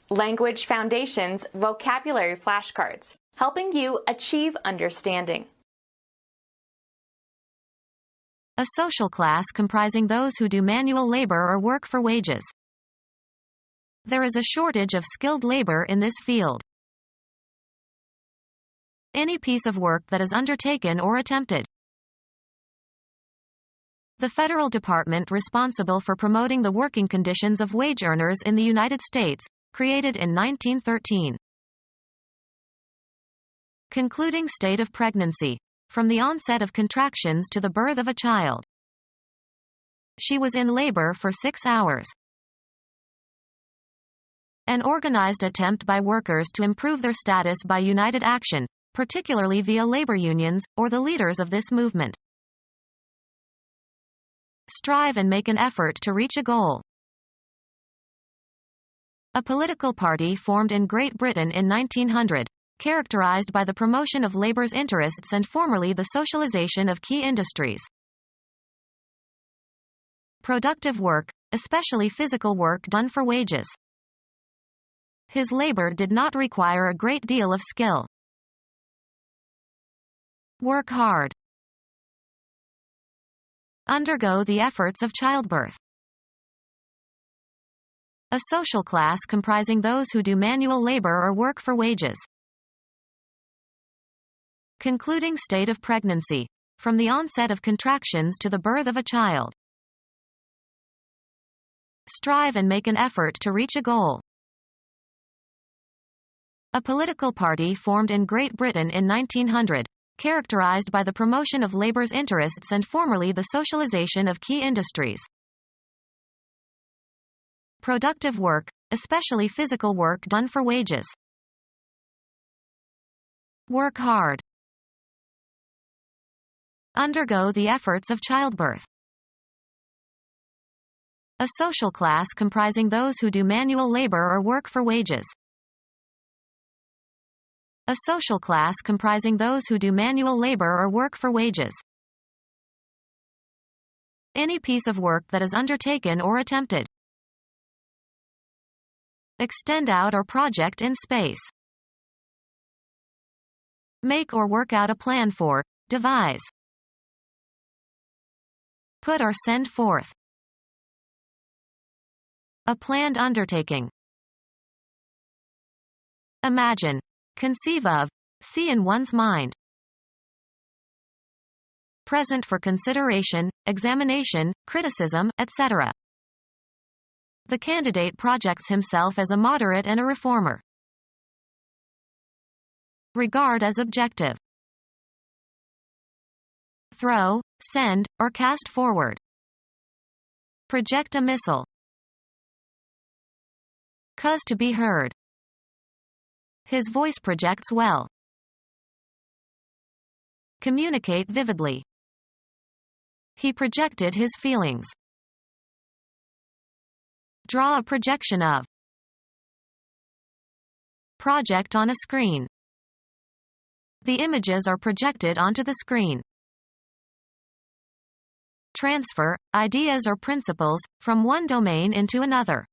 Language Foundations Vocabulary Flashcards, helping you achieve understanding. A social class comprising those who do manual labor or work for wages. There is a shortage of skilled labor in this field. Any piece of work that is undertaken or attempted. The federal department responsible for promoting the working conditions of wage earners in the United States, created in 1913. Concluding state of pregnancy. From the onset of contractions to the birth of a child. She was in labor for 6 hours. An organized attempt by workers to improve their status by united action, particularly via labor unions, or the leaders of this movement. Strive and make an effort to reach a goal. A political party formed in Great Britain in 1900, characterized by the promotion of labor's interests and formerly the socialization of key industries. Productive work, especially physical work done for wages. His labor did not require a great deal of skill. Work hard. Undergo the efforts of childbirth. A social class comprising those who do manual labor or work for wages. Concluding state of pregnancy. From the onset of contractions to the birth of a child. Strive and make an effort to reach a goal. A political party formed in Great Britain in 1900, characterized by the promotion of labor's interests and formerly the socialization of key industries. Productive work, especially physical work done for wages. Work hard. Undergo the efforts of childbirth. A social class comprising those who do manual labor or work for wages. A social class comprising those who do manual labor or work for wages. Any piece of work that is undertaken or attempted. Extend out or project in space. Make or work out a plan for, devise. Put or send forth. A planned undertaking. Imagine. Conceive of. See in one's mind. Present for consideration, examination, criticism, etc. The candidate projects himself as a moderate and a reformer. Regard as objective. Throw, send, or cast forward. Project a missile. Cause to be heard. His voice projects well. Communicate vividly. He projected his feelings. Draw a projection of. Project on a screen. The images are projected onto the screen. Transfer, ideas or principles, from one domain into another.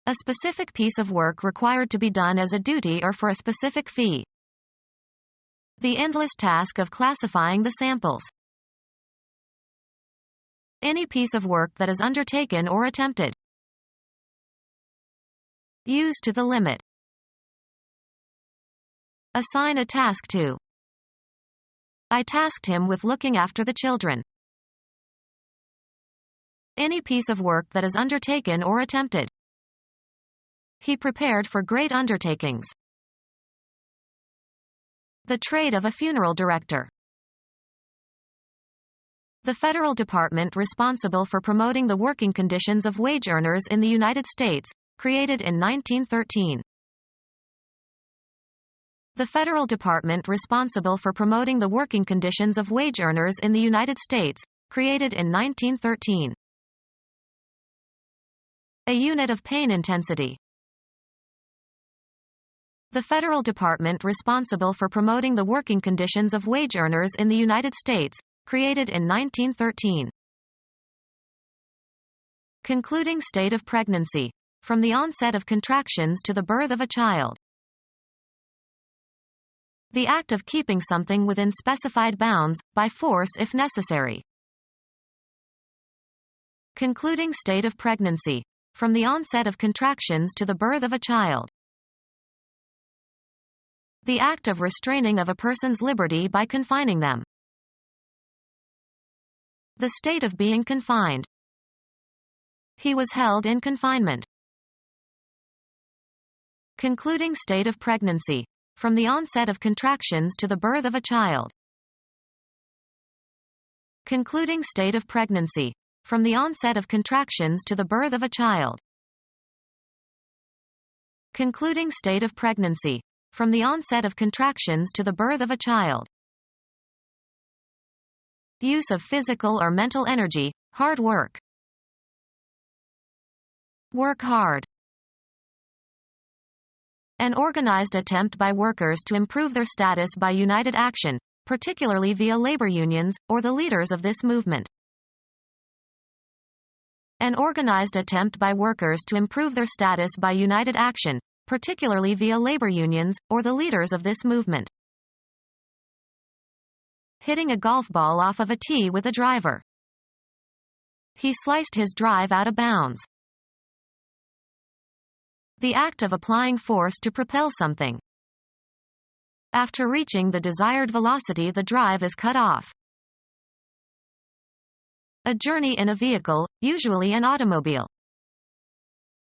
A specific piece of work required to be done as a duty or for a specific fee. The endless task of classifying the samples. Any piece of work that is undertaken or attempted. Use to the limit. Assign a task to. I tasked him with looking after the children. Any piece of work that is undertaken or attempted. He prepared for great undertakings. The trade of a funeral director. The federal department responsible for promoting the working conditions of wage earners in the United States, created in 1913. The federal department responsible for promoting the working conditions of wage earners in the United States, created in 1913. A unit of pain intensity. The federal department responsible for promoting the working conditions of wage earners in the United States, created in 1913. Concluding state of pregnancy. from the onset of contractions to the birth of a child. The act of keeping something within specified bounds, by force if necessary. Concluding state of pregnancy, from the onset of contractions to the birth of a child. The act of restraining of a person's liberty by confining them. The state of being confined. He was held in confinement. Concluding state of pregnancy, from the onset of contractions to the birth of a child. Concluding state of pregnancy, from the onset of contractions to the birth of a child. Concluding state of pregnancy, from the onset of contractions to the birth of a child. Use of physical or mental energy, hard work. Work hard. An organized attempt by workers to improve their status by united action, particularly via labor unions, or the leaders of this movement. An organized attempt by workers to improve their status by united action, particularly via labor unions, or the leaders of this movement. Hitting a golf ball off of a tee with a driver. He sliced his drive out of bounds. The act of applying force to propel something. After reaching the desired velocity, the drive is cut off. A journey in a vehicle, usually an automobile.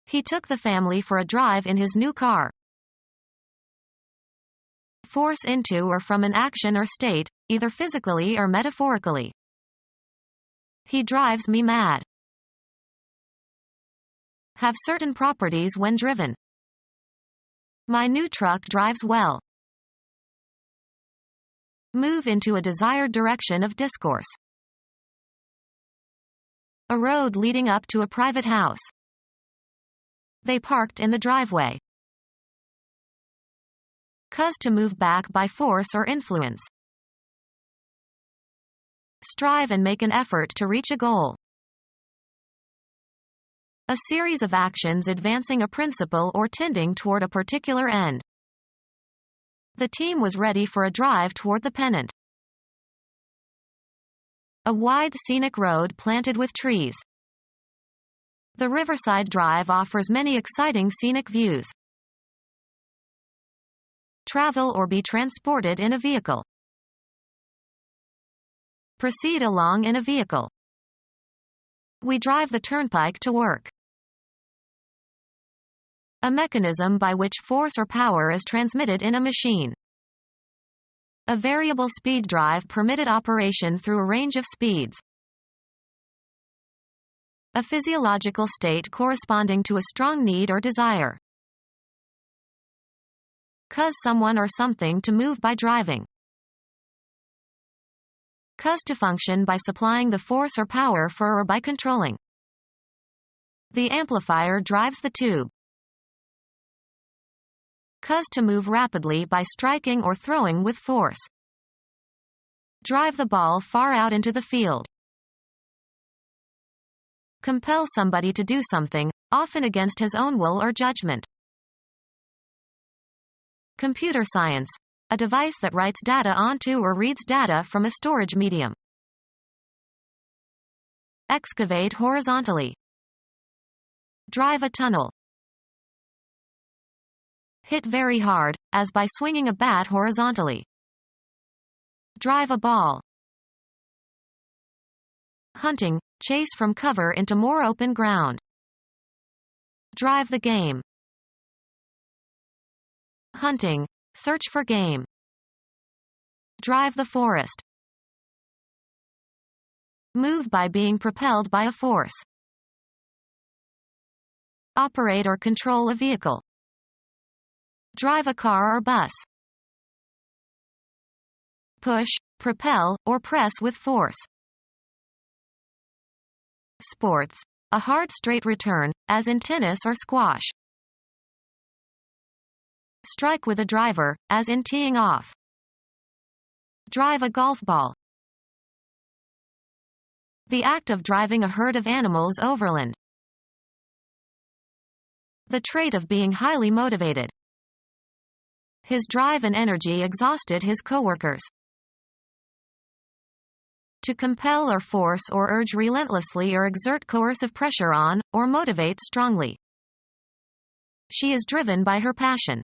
He took the family for a drive in his new car. Force into or from an action or state, either physically or metaphorically. He drives me mad. Have certain properties when driven. My new truck drives well. Move into a desired direction of discourse. A road leading up to a private house. They parked in the driveway. Cause to move back by force or influence. Strive and make an effort to reach a goal. A series of actions advancing a principle or tending toward a particular end. The team was ready for a drive toward the pennant. A wide scenic road planted with trees. The Riverside Drive offers many exciting scenic views. Travel or be transported in a vehicle. Proceed along in a vehicle. We drive the turnpike to work. A mechanism by which force or power is transmitted in a machine. A variable speed drive permitted operation through a range of speeds. A physiological state corresponding to a strong need or desire. Cause someone or something to move by driving. Cause to function by supplying the force or power for or by controlling. The amplifier drives the tube. Cause to move rapidly by striking or throwing with force. Drive the ball far out into the field. Compel somebody to do something, often against his own will or judgment. Computer science. A device that writes data onto or reads data from a storage medium. Excavate horizontally. Drive a tunnel. Hit very hard, as by swinging a bat horizontally. Drive a ball. Hunting, chase from cover into more open ground. Drive the game. Hunting, search for game. Drive the forest. Move by being propelled by a force. Operate or control a vehicle. Drive a car or bus. Push, propel, or press with force. Sports. A hard straight return, as in tennis or squash. Strike with a driver, as in teeing off. Drive a golf ball. The act of driving a herd of animals overland. The trait of being highly motivated. His drive and energy exhausted his coworkers. To compel or force or urge relentlessly or exert coercive pressure on, or motivate strongly. She is driven by her passion.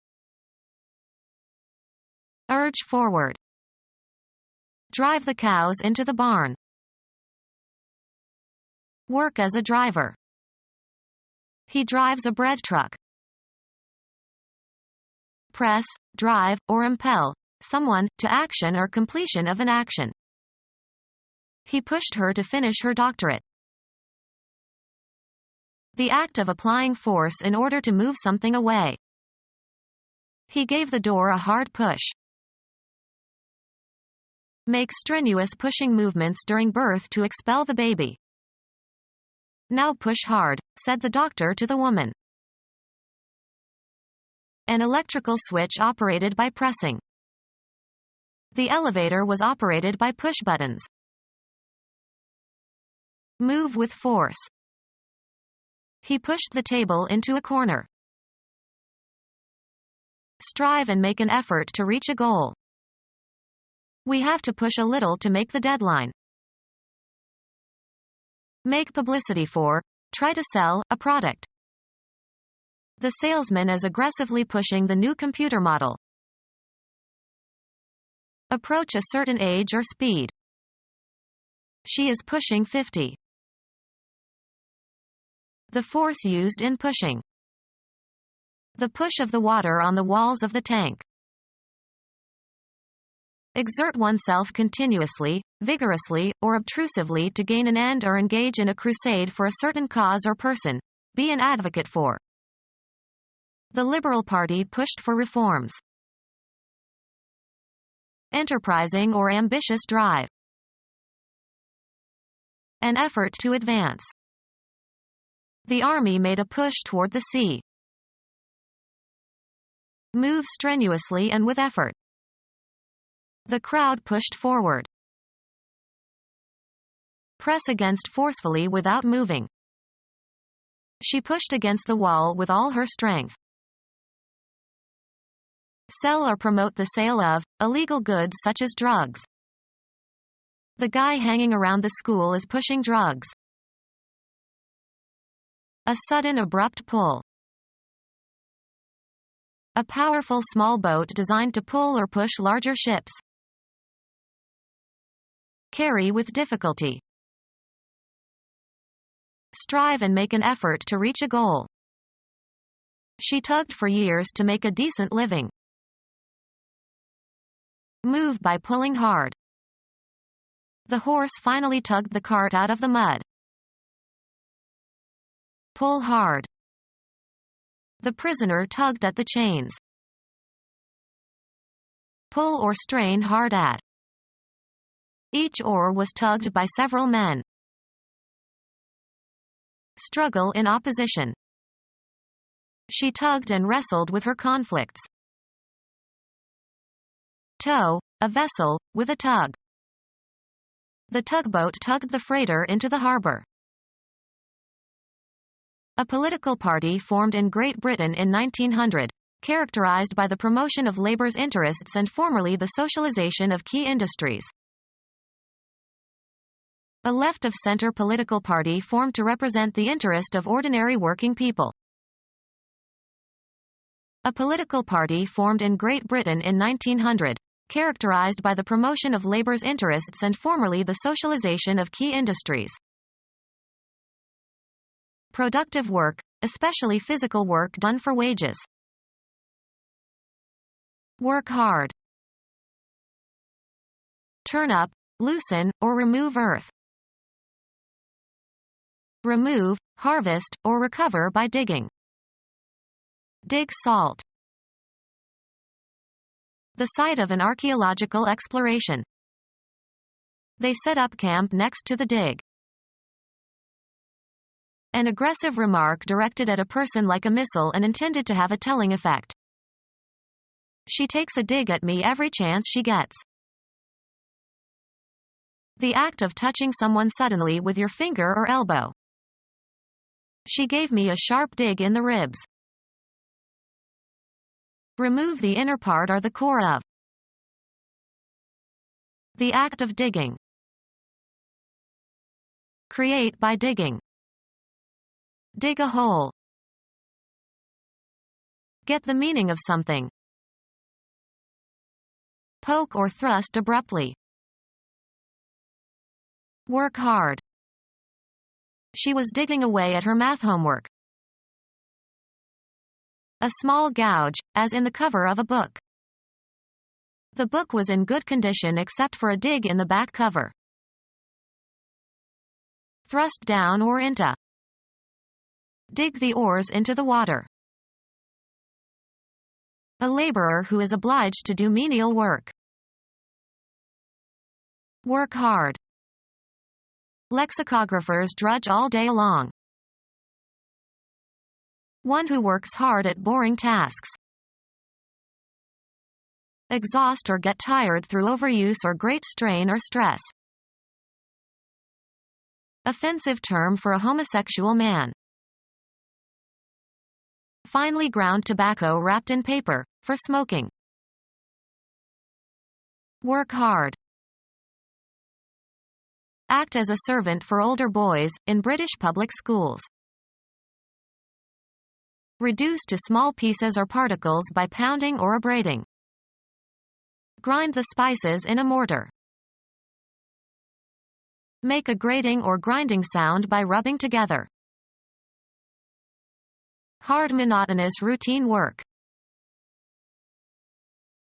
Urge forward. Drive the cows into the barn. Work as a driver. He drives a bread truck. Press, drive, or impel someone to action or completion of an action. He pushed her to finish her doctorate. The act of applying force in order to move something away. He gave the door a hard push. Make strenuous pushing movements during birth to expel the baby. Now push hard, said the doctor to the woman. An electrical switch operated by pressing. The elevator was operated by push buttons. Move with force. He pushed the table into a corner. Strive and make an effort to reach a goal. We have to push a little to make the deadline. Make publicity for, try to sell, a product. The salesman is aggressively pushing the new computer model. Approach a certain age or speed. She is pushing 50. The force used in pushing. The push of the water on the walls of the tank. Exert oneself continuously, vigorously, or obtrusively to gain an end or engage in a crusade for a certain cause or person. Be an advocate for. The Liberal Party pushed for reforms. Enterprising or ambitious drive. An effort to advance. The army made a push toward the sea. Move strenuously and with effort. The crowd pushed forward. Press against forcefully without moving. She pushed against the wall with all her strength. Sell or promote the sale of illegal goods such as drugs. The guy hanging around the school is pushing drugs. A sudden abrupt pull. A powerful small boat designed to pull or push larger ships. Carry with difficulty. Strive and make an effort to reach a goal. She tugged for years to make a decent living. Move by pulling hard. The horse finally tugged the cart out of the mud. Pull hard. The prisoner tugged at the chains. Pull or strain hard at. Each oar was tugged by several men. Struggle in opposition. She tugged and wrestled with her conflicts. Tow, a vessel, with a tug. The tugboat tugged the freighter into the harbor. A political party formed in Great Britain in 1900, characterized by the promotion of labor's interests and formerly the socialization of key industries. A left-of-center political party formed to represent the interest of ordinary working people. A political party formed in Great Britain in 1900, characterized by the promotion of labor's interests and formerly the socialization of key industries. Productive work, especially physical work done for wages. Work hard. Turn up, loosen, or remove earth. Remove, harvest, or recover by digging. Dig salt. The site of an archaeological exploration. They set up camp next to the dig. An aggressive remark directed at a person like a missile and intended to have a telling effect. She takes a dig at me every chance she gets. The act of touching someone suddenly with your finger or elbow. She gave me a sharp dig in the ribs. Remove the inner part or the core of. The act of digging. Create by digging. Dig a hole. Get the meaning of something. Poke or thrust abruptly. Work hard. She was digging away at her math homework. A small gouge, as in the cover of a book. The book was in good condition except for a dig in the back cover. Thrust down or into. Dig the oars into the water. A laborer who is obliged to do menial work. Work hard. Lexicographers drudge all day long. One who works hard at boring tasks. Exhaust or get tired through overuse or great strain or stress. Offensive term for a homosexual man. Finely ground tobacco wrapped in paper, for smoking. Work hard. Act as a servant for older boys, in British public schools. Reduce to small pieces or particles by pounding or abrading. Grind the spices in a mortar. Make a grating or grinding sound by rubbing together. Hard, monotonous routine work.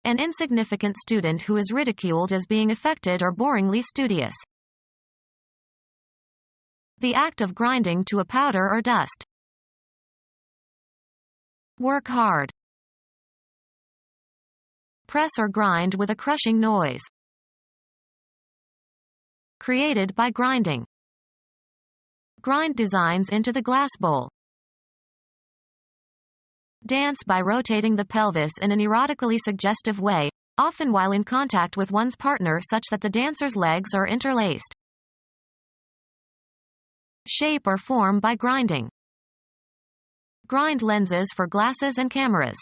An insignificant student who is ridiculed as being affected or boringly studious. The act of grinding to a powder or dust. Work hard. Press or grind with a crushing noise. Created by grinding. Grind designs into the glass bowl. Dance by rotating the pelvis in an erotically suggestive way, often while in contact with one's partner such that the dancer's legs are interlaced. Shape or form by grinding. Grind lenses for glasses and cameras.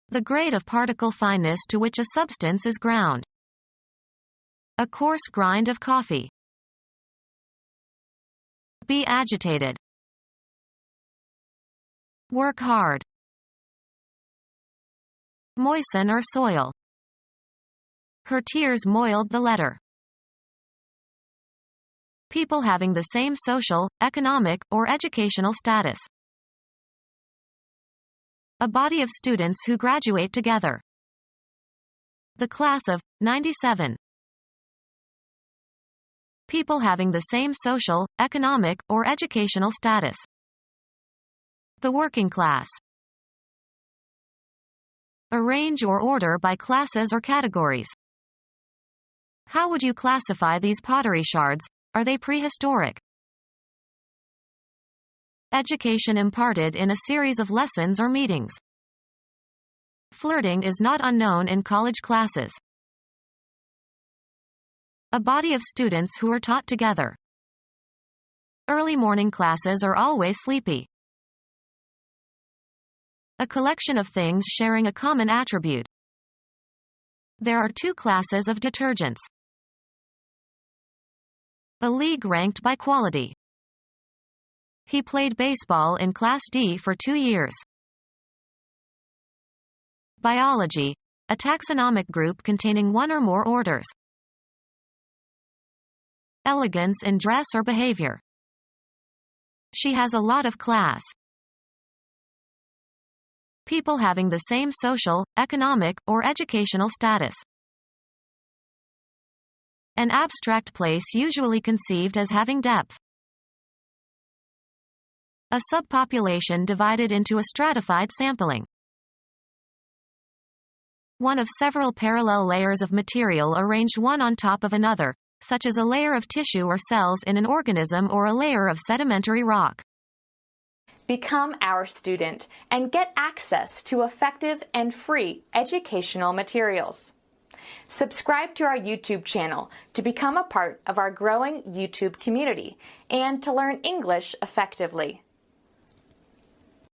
The grade of particle fineness to which a substance is ground. A coarse grind of coffee. Be agitated. Work hard. Moisten or soil. Her tears moiled the letter. People having the same social, economic, or educational status. A body of students who graduate together. The class of 97. People having the same social, economic, or educational status. The working class. Arrange or order by classes or categories. How would you classify these pottery shards? Are they prehistoric? Education imparted in a series of lessons or meetings. Flirting is not unknown in college classes. A body of students who are taught together. Early morning classes are always sleepy. A collection of things sharing a common attribute. There are two classes of detergents. A league ranked by quality. He played baseball in Class D for 2 years. Biology, a taxonomic group containing one or more orders. Elegance in dress or behavior. She has a lot of class. People having the same social, economic, or educational status. An abstract place usually conceived as having depth. A subpopulation divided into a stratified sampling. One of several parallel layers of material arranged one on top of another, such as a layer of tissue or cells in an organism or a layer of sedimentary rock. Become our student and get access to effective and free educational materials. Subscribe to our YouTube channel to become a part of our growing YouTube community and to learn English effectively.